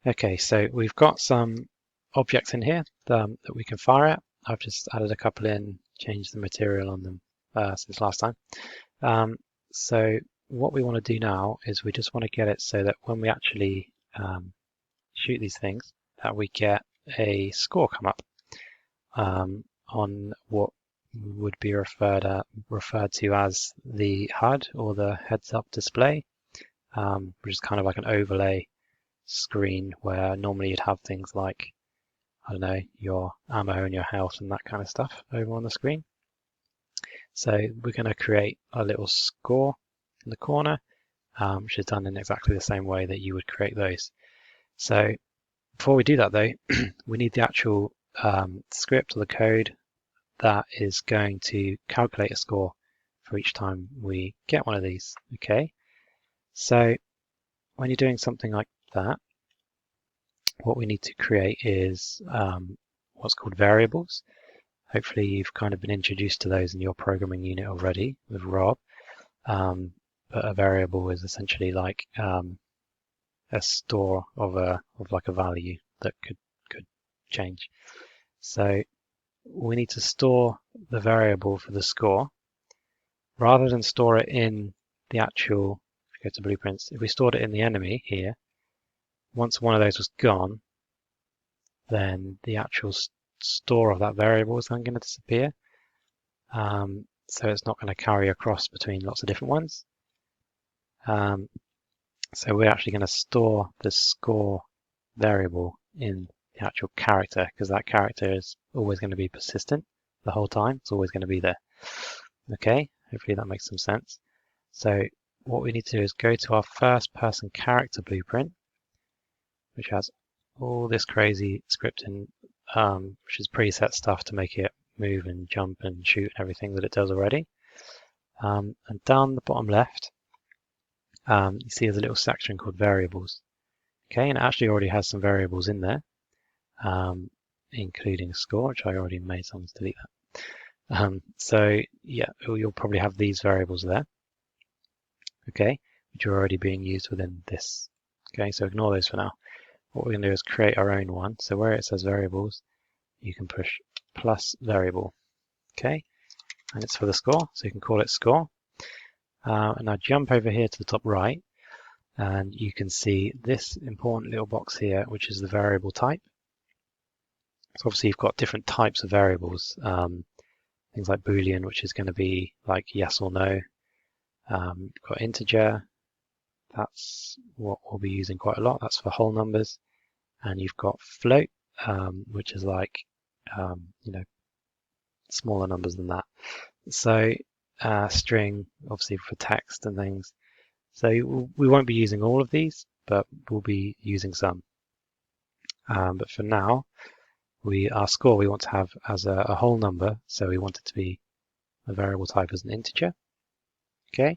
Okay, so we've got some objects in here that we can fire at. I've just added a couple in, changed the material on them since last time. So what we want to do now is we just want to get it so that when we actually shoot these things, that we get a score come up on what would be referred to as the HUD, or the heads-up display, which is kind of like an overlay screen where normally you'd have things like, I don't know, your ammo and your health and that kind of stuff over on the screen. So we're going to create a little score in the corner, which is done in exactly the same way that you would create those. So before we do that though, we need the actual script or the code that is going to calculate a score for each time we get one of these. Okay, so when you're doing something like that, what we need to create is what's called variables. Hopefully you've kind of been introduced to those in your programming unit already with Rob. But a variable is essentially like a store of like a value that could change. So we need to store the variable for the score rather than store it in the actual. If we go to blueprints, if we stored it in the enemy here, once one of those was gone, then the actual store of that variable is then going to disappear. So it's not going to carry across between lots of different ones. So we're actually going to store the score variable in the actual character, because that character is always going to be persistent the whole time. It's always going to be there. Okay, hopefully that makes some sense. So what we need to do is go to our first person character blueprint, which has all this crazy scripting, which is preset stuff to make it move and jump and shoot and everything that it does already. And down the bottom left, you see there's a little section called variables. Okay, and it actually already has some variables in there, including score, which I already made, so let's delete that. So yeah, you'll probably have these variables there. Okay, which are already being used within this. Okay, so ignore those for now. What we're going to do is create our own one. So where it says variables, you can push plus variable. Okay, and it's for the score, so you can call it score. And now jump over here to the top right, and you can see this important little box here, which is the variable type. So obviously you've got different types of variables, things like Boolean, which is going to be like yes or no. You've got integer, that's what we'll be using quite a lot, that's for whole numbers. And you've got float, which is like, you know, smaller numbers than that. So string, obviously for text and things. So we won't be using all of these, but we'll be using some. But for now, our score we want to have as a whole number, so we want it to be a variable type as an integer. Okay.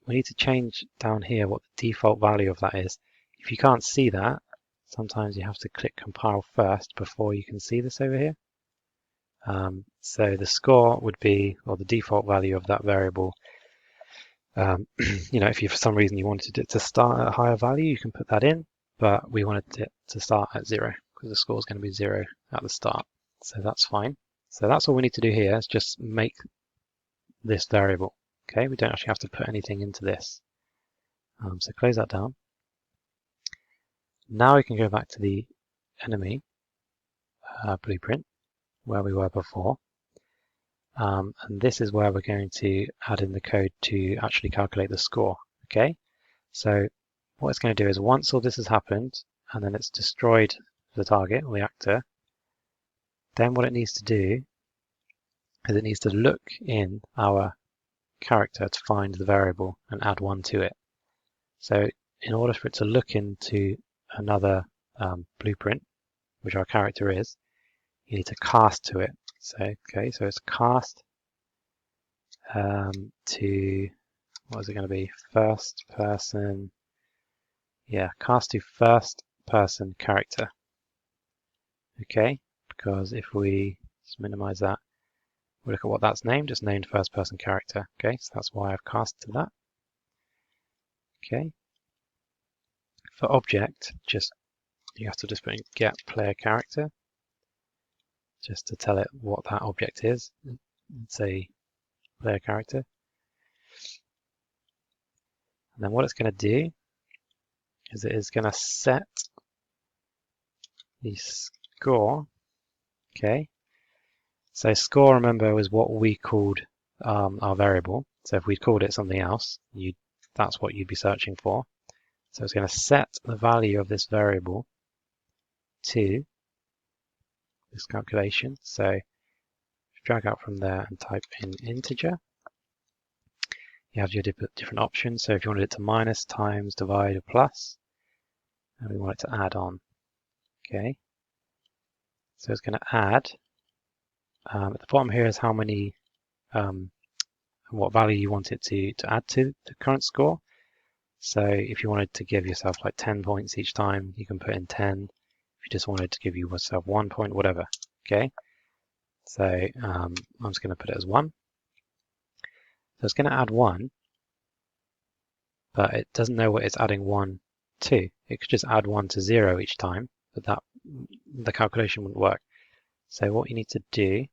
We need to change down here what the default value of that is. If you can't see that, sometimes you have to click compile first before you can see this over here. So the score would be, or the default value of that variable, you know, if you for some reason you wanted it to start at a higher value, you can put that in, but we wanted it to start at 0 because the score is going to be 0 at the start. So that's fine. So that's all we need to do here, is just make this variable. Okay, we don't actually have to put anything into this. So close that down. Now we can go back to the enemy blueprint where we were before. And this is where we're going to add in the code to actually calculate the score. Okay, so what it's going to do is once all this has happened and then it's destroyed the target or the actor, then what it needs to do is it needs to look in our character to find the variable and add one to it. So in order for it to look into another blueprint, which our character is, you need to cast to it. So okay, so it's cast to, what is it going to be? First person. Yeah, cast to first person character. Okay, because if we just minimize that, we look at what that's named. It's named first person character. Okay, so that's why I've cast to that. Okay. for object, you have to just put in get player character just to tell it what that object is. It's a player character. And then what it's going to do is it is going to set the score. Okay. So score, remember, was what we called our variable. So if we called it something else, that's what you'd be searching for. So it's going to set the value of this variable to this calculation. So drag out from there and type in integer. You have your different options. So if you wanted it to minus, times, divide, or plus, and we want it to add on. Okay. So it's going to add. At the bottom here is how many, what value you want it to add to the current score. So if you wanted to give yourself like 10 points each time, you can put in 10. If you just wanted to give yourself 1 point, whatever. Okay. So I'm just going to put it as 1. So it's going to add 1, but it doesn't know what it's adding 1 to. It could just add 1 to 0 each time, but the calculation wouldn't work. So what you need to do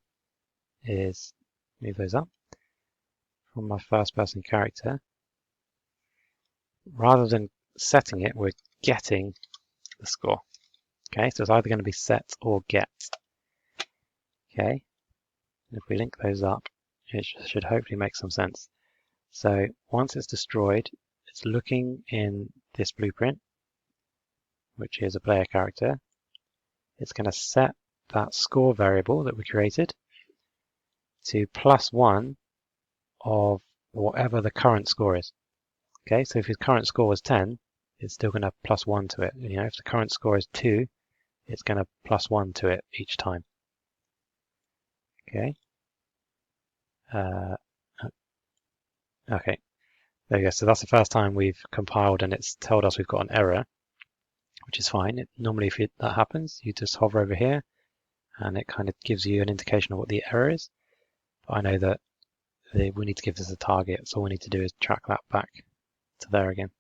is move those up from my first person character. Rather than setting it, we're getting the score. Okay, so it's either going to be set or get. Okay, and if we link those up, it should hopefully make some sense. So once it's destroyed, it's looking in this blueprint, which is a player character. It's going to set that score variable that we created to +1 of whatever the current score is. Okay, so if his current score was 10, it's still going to +1 to it. You know, if the current score is 2, it's going to +1 to it each time. Okay. Okay, there you go. So that's the first time we've compiled and it's told us we've got an error, which is fine. Normally if that happens, you just hover over here and it kind of gives you an indication of what the error is. But I know that we need to give this a target, so all we need to do is track that back to there again.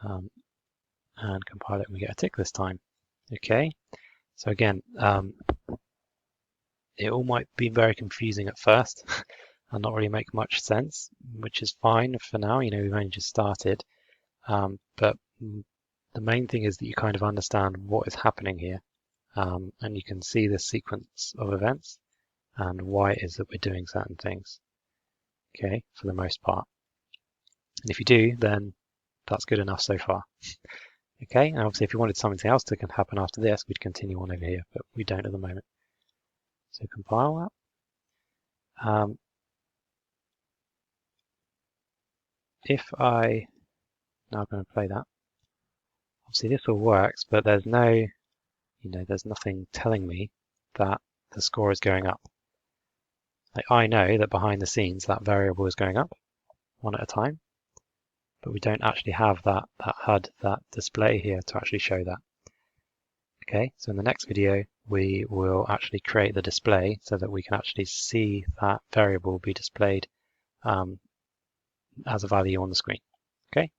And compile it and we get a tick this time. Okay, so again, it all might be very confusing at first and not really make much sense, which is fine for now. You know, we've only just started, but the main thing is that you kind of understand what is happening here, and you can see the sequence of events and why it is that we're doing certain things. Okay, for the most part. And if you do, then that's good enough so far. Okay, and obviously if you wanted something else to happen after this, we'd continue on over here, but we don't at the moment. So compile that. If I now going to play that, obviously this all works, but there's there's nothing telling me that the score is going up. Like, I know that behind the scenes that variable is going up one at a time, but we don't actually have that HUD, that display here to actually show that. Okay, so in the next video we will actually create the display so that we can actually see that variable be displayed as a value on the screen. Okay.